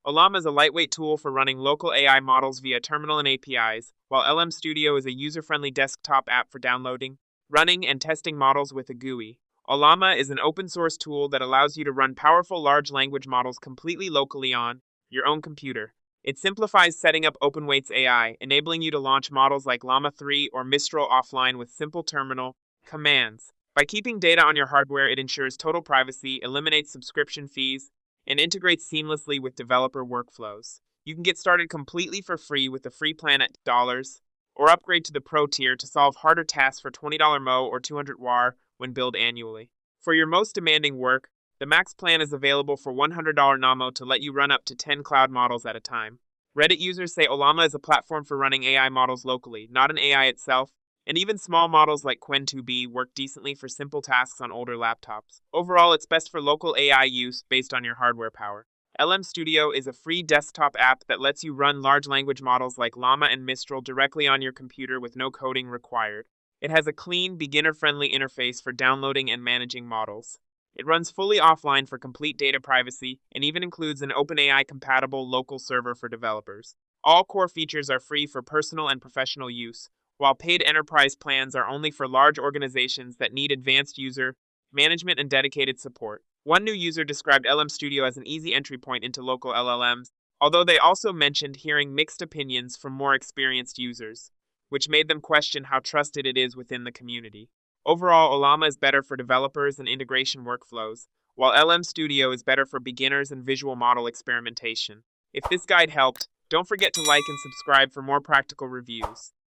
Ollama is a lightweight tool for running local AI models via terminal and APIs, while LM Studio is a user-friendly desktop app for downloading, running, and testing models with a GUI. Ollama is an open-source tool that allows you to run powerful large language models completely locally on your own computer. It simplifies setting up OpenWeight's AI, enabling you to launch models like Llama 3 or Mistral offline with simple terminal commands. By keeping data on your hardware, it ensures total privacy, eliminates subscription fees, and integrates seamlessly with developer workflows. You can get started completely for free with the free plan at $, or upgrade to the Pro tier to solve harder tasks for $20 Mo or 200 WAR when billed annually. For your most demanding work, the Max plan is available for $100 NAMO to let you run up to 10 cloud models at a time. Reddit users say Ollama is a platform for running AI models locally, not an AI itself, and even small models like Qwen2B work decently for simple tasks on older laptops. Overall, it's best for local AI use based on your hardware power. LM Studio is a free desktop app that lets you run large language models like Llama and Mistral directly on your computer with no coding required. It has a clean, beginner-friendly interface for downloading and managing models. It runs fully offline for complete data privacy and even includes an OpenAI-compatible local server for developers. All core features are free for personal and professional use, while paid enterprise plans are only for large organizations that need advanced user management and dedicated support. One new user described LM Studio as an easy entry point into local LLMs, although they also mentioned hearing mixed opinions from more experienced users, which made them question how trusted it is within the community. Overall, Ollama is better for developers and integration workflows, while LM Studio is better for beginners and visual model experimentation. If this guide helped, don't forget to like and subscribe for more practical reviews.